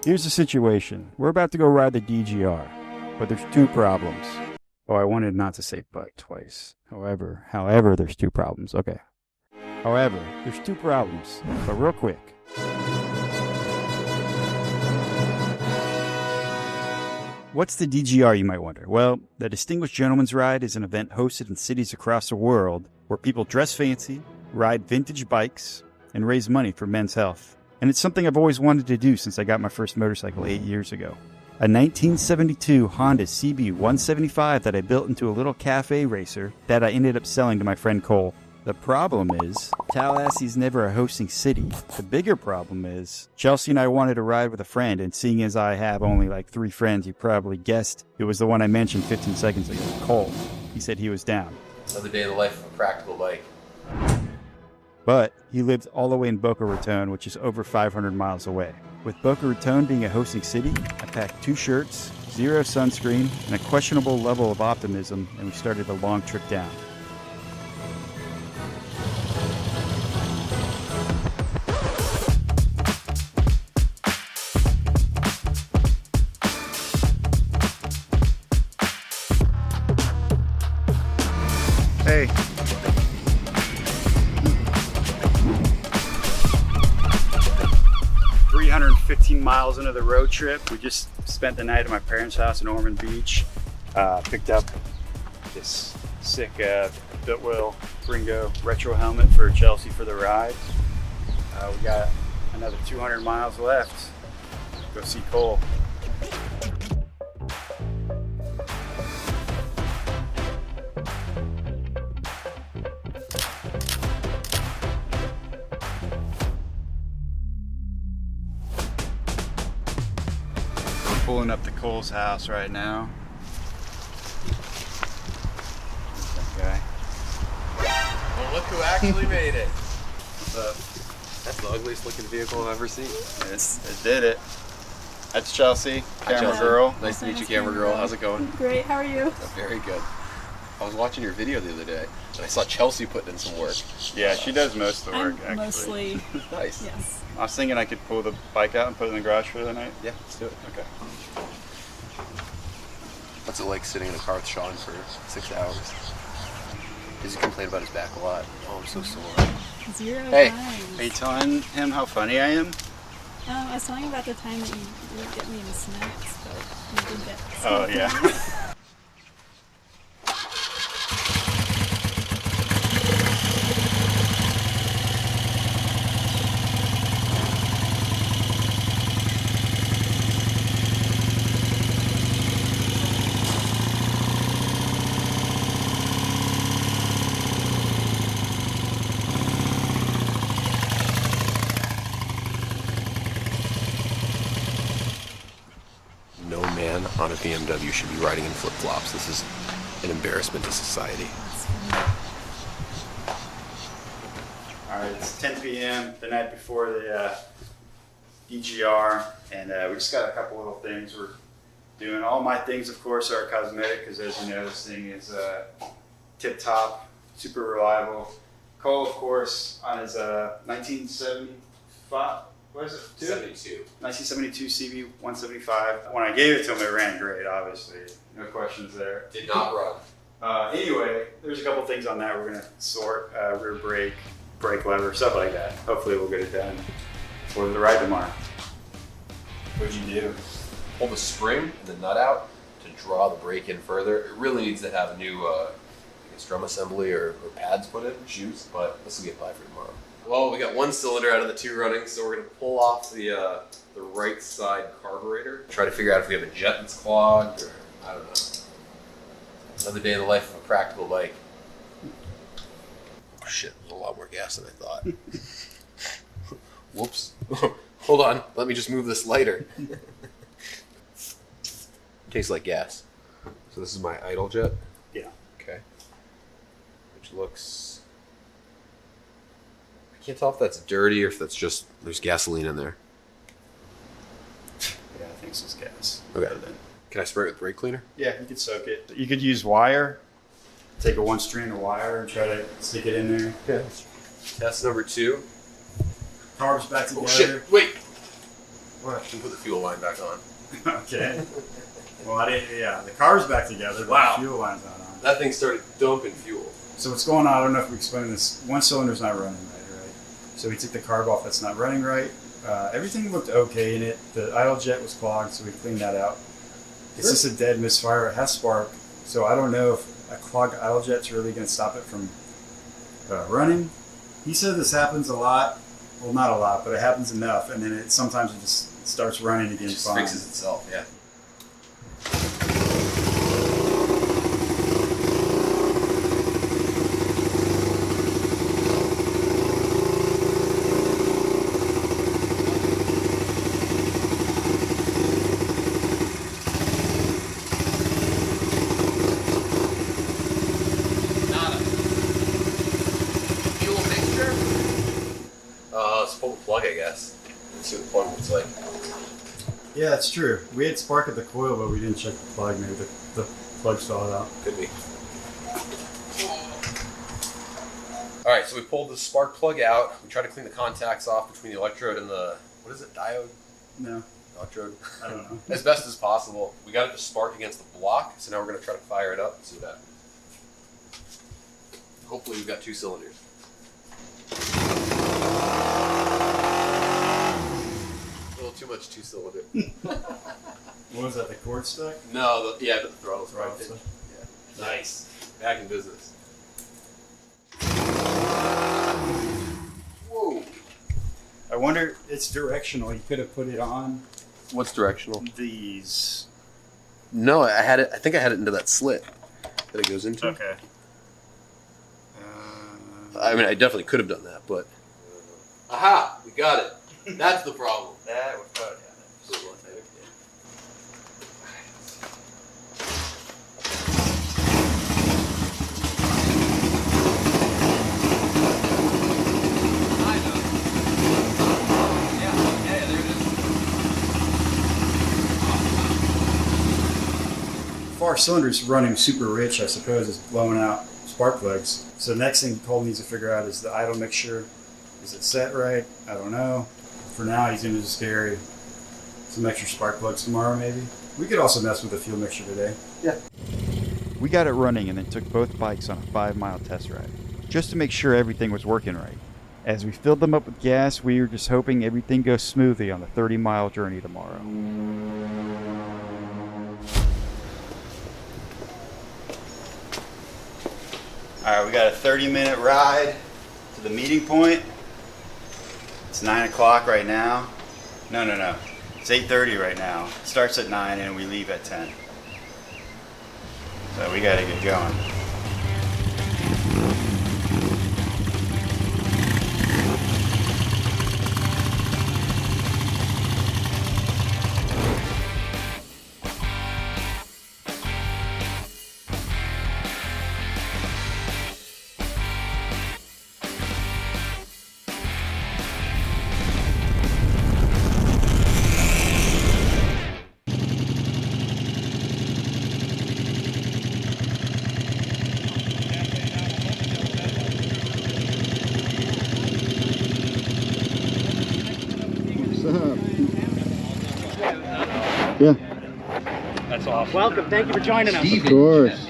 Here's the situation. We're about to go ride the DGR, but there's two problems. Oh, I wanted not to say but twice. However, there's two problems. Okay. However, there's two problems, but real quick. What's the DGR, you might wonder? Well, the Distinguished Gentleman's Ride is an event hosted in cities across the world where people dress fancy, ride vintage bikes, and raise money for men's health. And it's something I've always wanted to do since I got my first motorcycle 8 years ago. A 1972 Honda CB175 that I built into a little cafe racer that I ended up selling to my friend Cole. The problem is, Tallahassee's never a hosting city. The bigger problem is, Chelsea and I wanted to ride with a friend, and seeing as I have only like 3 friends, you probably guessed it was the one I mentioned 15 seconds ago, Cole. He said he was down. Another day in the life of a practical bike. But he lived all the way in Boca Raton, which is over 500 miles away. With Boca Raton being a hosting city, I packed 2 shirts, 0 sunscreen, and a questionable level of optimism, and we started a long trip down. Hey. Miles into the road trip. We just spent the night at my parents' house in Ormond Beach. Picked up this sick Biltwell Ringo retro helmet for Chelsea for the ride. We got another 200 miles left. Go see Cole. Pulling up to Cole's house right now. Okay. Well, look who actually made it. That's the ugliest looking vehicle I've ever seen. It did it. That's Chelsea, camera girl. Nice to meet you, camera girl. How's it going? Great, how are you? Very good. I was watching your video the other day, and I saw Chelsea putting in some work. Yeah, she does most of the work, actually. Mostly. Nice. Yes. I was thinking I could pull the bike out and put it in the garage for the night. Yeah, let's do it. Okay. What's it like sitting in a car with Sean for 6 hours? Does he complain about his back a lot? Oh, I'm so sore. 0 Hey. times. Are you telling him how funny I am? I was telling you about the time that you didn't get me any snacks, but you did get Oh, yeah. No man on a BMW should be riding in flip-flops. This is an embarrassment to society. Alright, it's 10 p.m. the night before the DGR, and we just got a couple little things we're doing. All my things, of course, are cosmetic, because as you know, this thing is tip-top, super reliable. Cole, of course, on his 1975, what is it? 1972 CB175. When I gave it to him, it ran great, obviously. No questions there. Did not run. Anyway, there's a couple things on that we're going to sort. Rear brake, brake lever, stuff like that. Hopefully we'll get it done for the ride tomorrow. What'd you do? Pull the spring and the nut out to draw the brake in further. It really needs to have a new I guess drum assembly or pads put in, shoes, but this will get by for tomorrow. Well, we got 1 cylinder out of the 2 running, so we're going to pull off the right side carburetor. Try to figure out if we have a jet that's clogged, or I don't know. Another day in the life of a practical bike. Oh shit, there's a lot more gas than I thought. Whoops. Hold on, let me just move this lighter. Tastes like gas. So this is my idle jet? Yeah. Okay. Which looks... I can't tell if that's dirty or if that's just, there's gasoline in there. Yeah, I think it's just gas. Okay. Can I spray it with brake cleaner? Yeah, you could soak it. You could use wire. Take a 1 strand of wire and try to stick it in there. Okay. Test number 2. Carbs back together. Oh shit, wait! What? You can put the fuel line back on. Okay. Well, I didn't. Yeah, the car's back together. Wow. The fuel line's not on. That thing started dumping fuel. So what's going on? I don't know if we explained this. One cylinder's not running right? So we took the carb off. That's not running right. Everything looked okay in it. The idle jet was clogged, so we cleaned that out. It's just a dead misfire. It has spark, so I don't know if a clogged idle jet's really going to stop it from running. He said this happens a lot. Well, not a lot, but it happens enough, and then sometimes it just starts running again. It just fine. fixes itself. Yeah. Pull the plug, I guess. Let's see what the plug looks like. Yeah, that's true. We had spark at the coil, but we didn't check the plug. Maybe the plug's fallen out. Could be. Alright, so we pulled the spark plug out. We tried to clean the contacts off between the electrode and the, what is it, diode? No. Electrode? I don't know. As best as possible. We got it to spark against the block, so now we're going to try to fire it up and see what happens. Hopefully we've got 2 cylinders. Too much 2-cylinder. What was that, the cord stuck? No, the throttle's right. Throttle Yeah. Nice. Back in business. Whoa. I wonder, it's directional. You could have put it on What's directional? these. No, I had it. I think I had it into that slit that it goes into. Okay. I mean, I definitely could have done that, but. Aha! We got it. That's the problem. That would probably Our cylinder's running super rich, I suppose, is blowing out spark plugs. So the next thing Cole needs to figure out is the idle mixture. Is it set right? I don't know. For now, he's going to just carry some extra spark plugs tomorrow, maybe. We could also mess with the fuel mixture today. Yeah. We got it running and then took both bikes on a 5-mile test ride, just to make sure everything was working right. As we filled them up with gas, we were just hoping everything goes smoothly on the 30-mile journey tomorrow. All right, we got a 30-minute ride to the meeting point. It's 9 o'clock right now. No. It's 8:30 right now. It starts at 9 and we leave at 10. So we got to get going. Yeah. That's awesome. Welcome. Thank you for joining us. Of course.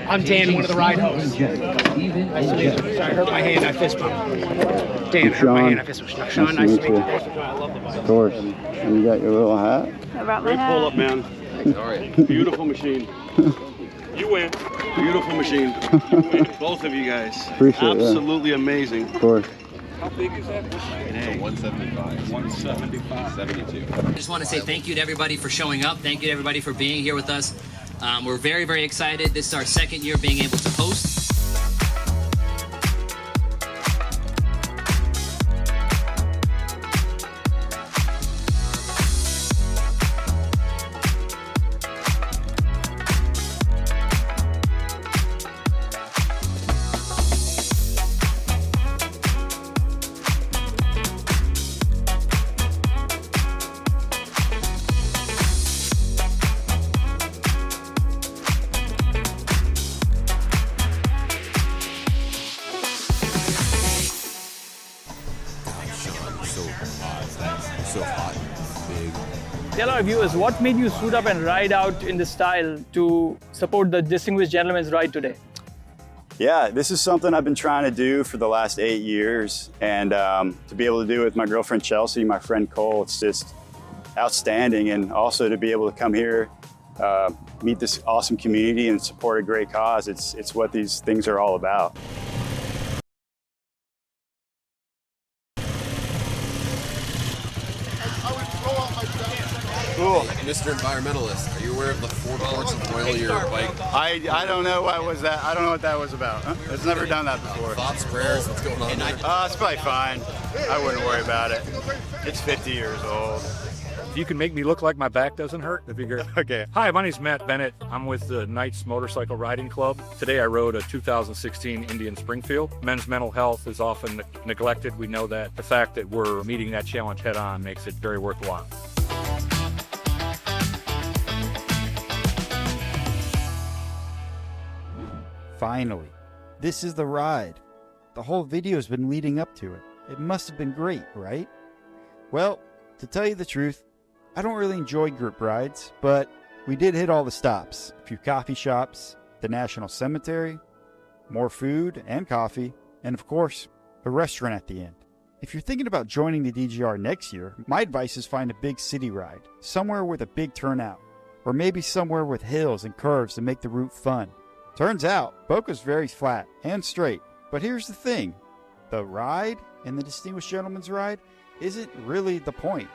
I'm Dan, one of the ride hosts. Nice to meet you. Sorry, I hurt my hand. I fist bumped. Dan, hurt my hand. I fist bumped. Sean, nice to meet you. I love the bike. Of course. And you got your little hat? I brought my Great hat. pull up, man. Thanks, all right. Beautiful machine. You win. Beautiful machine. You win. Both of you guys. Appreciate it. Absolutely amazing. Of course. How big is that? It's a 175. 175. 72. I just want to say thank you to everybody for showing up. Thank you to everybody for being here with us. We're very, very excited. This is our second year being able to host. So hot. big. Tell our viewers, what made you suit up and ride out in this style to support the Distinguished Gentleman's Ride today? Yeah, this is something I've been trying to do for the last 8 years, and to be able to do it with my girlfriend Chelsea, my friend Cole, it's just outstanding. And also to be able to come here, meet this awesome community and support a great cause, it's what these things are all about. Cool. Mr. Environmentalist, are you aware of the 4 parts of oil your bike? I don't know what was that. I don't know what that was about. I've never done that before. Thoughts, prayers, what's going on there? It's probably fine. I wouldn't worry about it. It's 50 years old. If you can make me look like my back doesn't hurt, that'd be great. Okay. Hi, my name's Matt Bennett. I'm with the Knights Motorcycle Riding Club. Today I rode a 2016 Indian Springfield. Men's mental health is often neglected. We know that. The fact that we're meeting that challenge head on makes it very worthwhile. Finally, this is the ride. The whole video's been leading up to it. It must have been great, right? Well, to tell you the truth, I don't really enjoy group rides, but we did hit all the stops. A few coffee shops, the National Cemetery, more food and coffee, and of course, a restaurant at the end. If you're thinking about joining the DGR next year, my advice is find a big city ride, somewhere with a big turnout, or maybe somewhere with hills and curves to make the route fun. Turns out, Boca's very flat and straight, but here's the thing. The ride and the Distinguished Gentleman's Ride isn't really the point.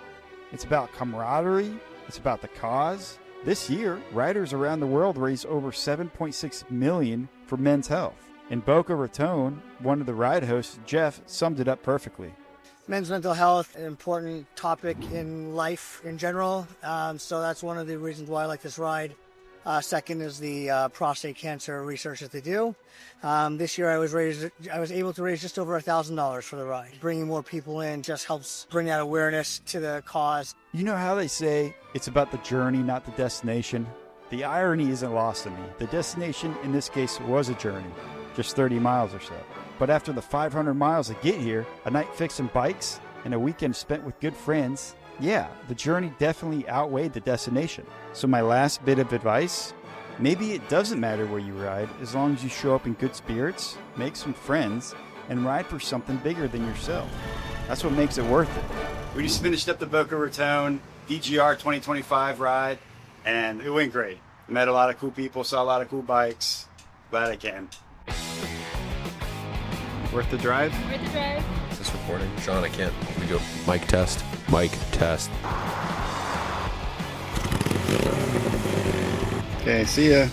It's about camaraderie, it's about the cause. This year, riders around the world raised over $7.6 million for men's health. In Boca Raton, one of the ride hosts, Jeff, summed it up perfectly. Men's mental health, an important topic in life in general, so that's one of the reasons why I like this ride. Second is the prostate cancer research that they do. This year I was able to raise just over $1,000 for the ride. Bringing more people in just helps bring that awareness to the cause. You know how they say it's about the journey, not the destination? The irony isn't lost on me. The destination in this case was a journey, just 30 miles or so. But after the 500 miles to get here, a night fixing bikes, and a weekend spent with good friends, yeah, the journey definitely outweighed the destination. So my last bit of advice, maybe it doesn't matter where you ride as long as you show up in good spirits, make some friends, and ride for something bigger than yourself. That's what makes it worth it. We just finished up the Boca Raton DGR 2025 ride, and it went great. Met a lot of cool people, saw a lot of cool bikes. Glad I came. Worth the drive? Worth the drive. Is this recording? Sean, I can't. We go. Mic test. Mic test. Okay, see ya.